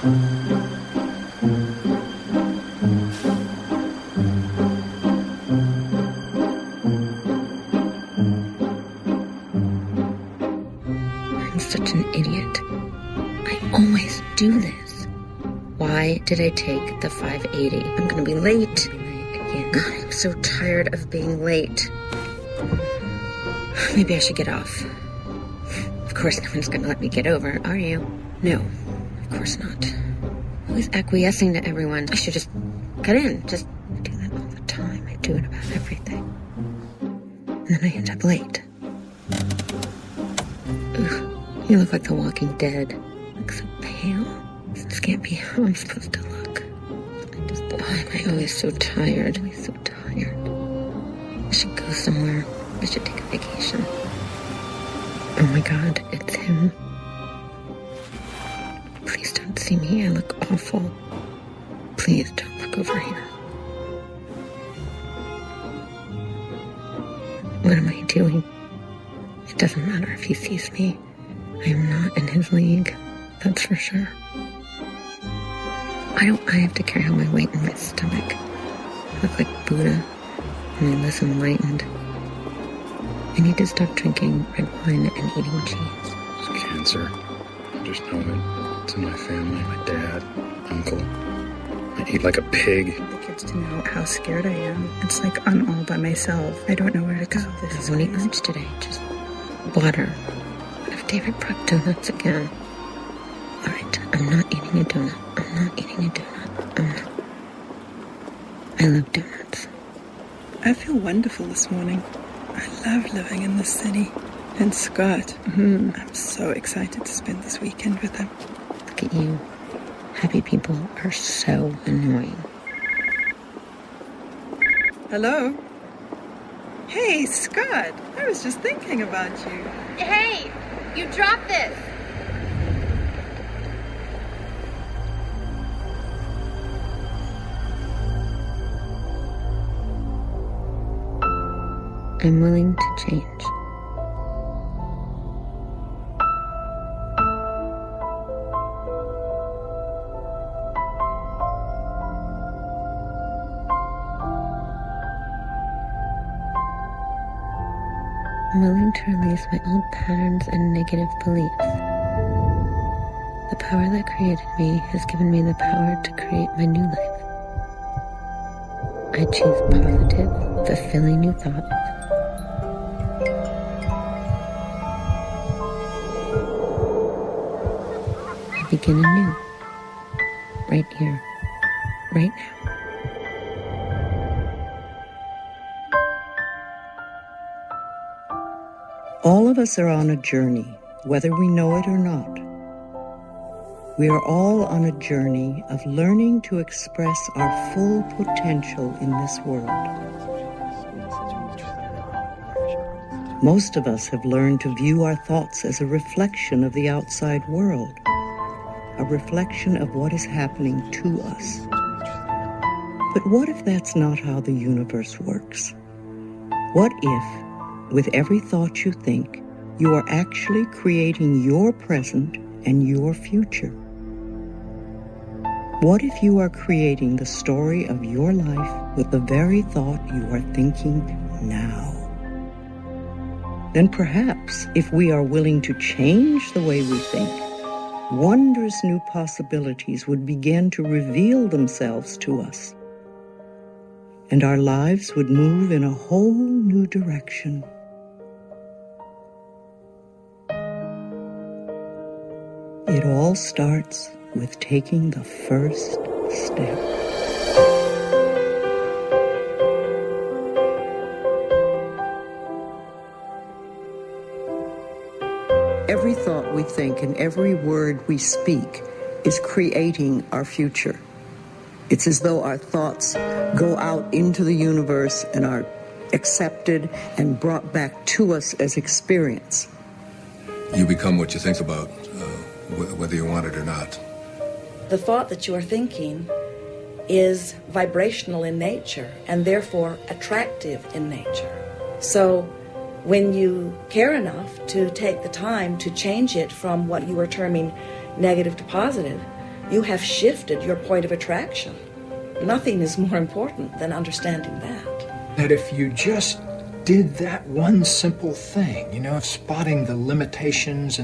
I'm such an idiot. I always do this. Why did I take the 580? I'm gonna be late. God, I'm so tired of being late. Maybe I should get off. Of course no one's gonna let me get over, are you? No, of course not. Always acquiescing to everyone. I should just get in. Just do that all the time. I do it about everything. And then I end up late. Ugh, you look like the Walking Dead. You look so pale. This can't be how I'm supposed to look. Why am I always so tired? Always so tired. I should go somewhere. I should take a vacation. Oh my God, it's him. Please don't see me. I look awful. Please don't look over here. What am I doing? It doesn't matter if he sees me. I am not in his league. That's for sure. Why don't I have to carry all my weight in my stomach? I look like Buddha, and I less enlightened. I need to stop drinking red wine and eating cheese. It's cancer. I just know it. It's in my family. My dad, uncle. I eat like a pig. I want the kids to know how scared I am. It's like I'm all by myself. I don't know where to go. I won't eat lunch today. Just water. What if David brought donuts again? All right, I'm not eating a donut. I'm not eating a donut. I'm not. I love donuts. I feel wonderful this morning. I love living in this city. And Scott, I'm so excited to spend this weekend with him. Look at you. Happy people are so annoying. Hello? Hey, Scott. I was just thinking about you. Hey, you dropped this. I'm willing to change. I'm willing to release my old patterns and negative beliefs. The power that created me has given me the power to create my new life. I choose positive, fulfilling new thoughts. I begin anew, right here, right now. All of us are on a journey, whether we know it or not. We are all on a journey of learning to express our full potential in this world. Most of us have learned to view our thoughts as a reflection of the outside world, a reflection of what is happening to us. But what if that's not how the universe works? What if, with every thought you think, you are actually creating your present and your future? What if you are creating the story of your life with the very thought you are thinking now? Then perhaps, if we are willing to change the way we think, wondrous new possibilities would begin to reveal themselves to us, and our lives would move in a whole new direction. It all starts with taking the first step. Every thought we think and every word we speak is creating our future. It's as though our thoughts go out into the universe and are accepted and brought back to us as experience. You become what you think about, whether you want it or not. The thought that you are thinking is vibrational in nature and therefore attractive in nature. So when you care enough to take the time to change it from what you are terming negative to positive, you have shifted your point of attraction. Nothing is more important than understanding that. That if you just did that one simple thing, you know, of spotting the limitations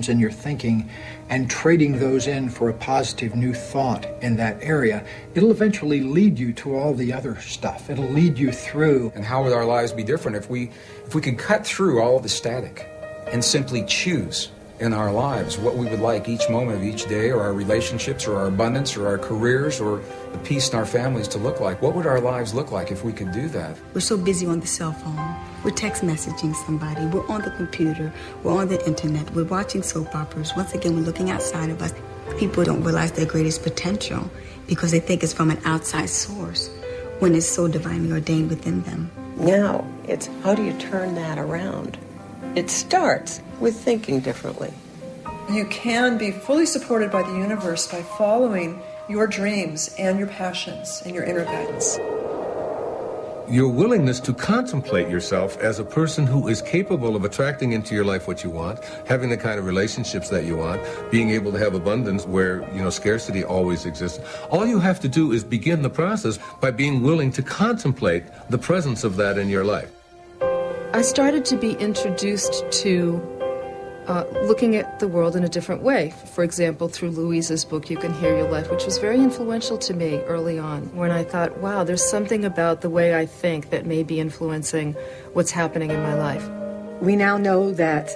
in your thinking and trading those in for a positive new thought in that area, it'll eventually lead you to all the other stuff. It'll lead you through. And how would our lives be different if we could cut through all of the static and simply choose in our lives what we would like each moment of each day, or our relationships, or our abundance, or our careers, or the peace in our families to look like? What would our lives look like if we could do that? We're so busy on the cell phone. We're text messaging somebody. We're on the computer. We're on the internet. We're watching soap operas. Once again, we're looking outside of us. People don't realize their greatest potential because they think it's from an outside source when it's so divinely ordained within them. Now, it's how do you turn that around? It starts with thinking differently. You can be fully supported by the universe by following your dreams and your passions and your inner guidance. Your willingness to contemplate yourself as a person who is capable of attracting into your life what you want, having the kind of relationships that you want, being able to have abundance where, scarcity always exists. All you have to do is begin the process by being willing to contemplate the presence of that in your life. I started to be introduced to looking at the world in a different way. For example, through Louise's book, You Can Hear Your Life, which was very influential to me early on, when I thought, wow, there's something about the way I think that may be influencing what's happening in my life. We now know that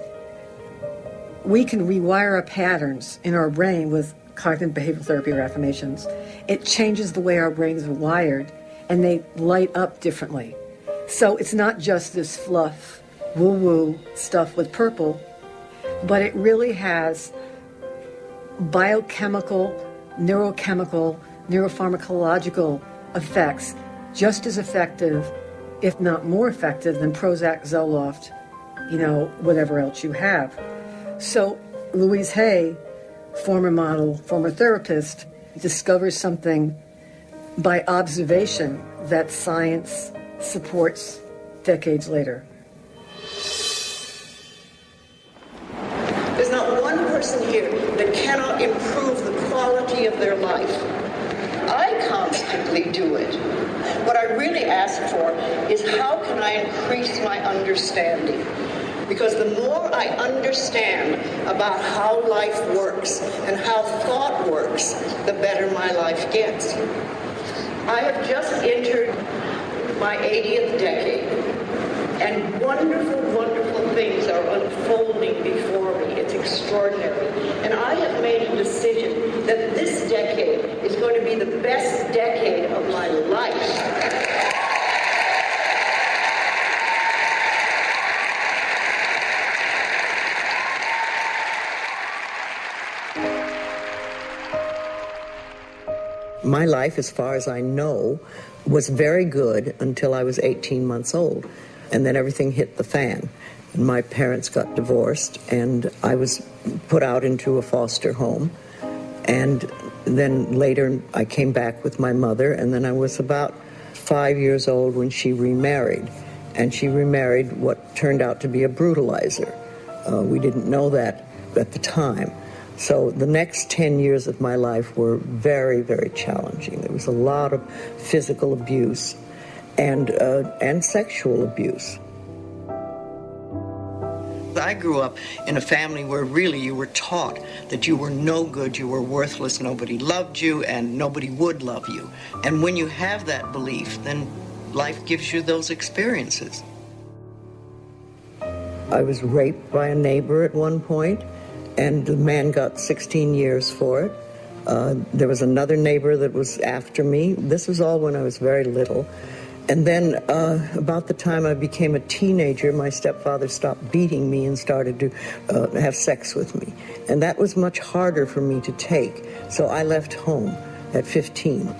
we can rewire our patterns in our brain with cognitive behavioral therapy or affirmations. It changes the way our brains are wired, and they light up differently. So it's not just this fluff, woo-woo stuff with purple, but it really has biochemical, neurochemical, neuropharmacological effects just as effective, if not more effective, than Prozac, Zoloft, whatever else you have. So Louise Hay, former model, former therapist, discovers something by observation that science supports decades later. There's not one person here that cannot improve the quality of their life. I constantly do it. What I really ask for is how can I increase my understanding? Because the more I understand about how life works and how thought works, the better my life gets. I have just entered my 80th decade, and wonderful, wonderful things are unfolding before me. It's extraordinary. And I have made a decision that this decade is going to be the best decade of my life. My life, as far as I know, was very good until I was 18 months old. And then everything hit the fan. And my parents got divorced, and I was put out into a foster home. And then later I came back with my mother, and then I was about 5 years old when she remarried. And she remarried what turned out to be a brutalizer. We didn't know that at the time. So the next 10 years of my life were very, very challenging. There was a lot of physical abuse and sexual abuse. I grew up in a family where really you were taught that you were no good, you were worthless, nobody loved you, and nobody would love you. And when you have that belief, then life gives you those experiences. I was raped by a neighbor at one point, and the man got 16 years for it. There was another neighbor that was after me. This was all when I was very little. And then about the time I became a teenager, my stepfather stopped beating me and started to have sex with me. And that was much harder for me to take. So I left home at 15.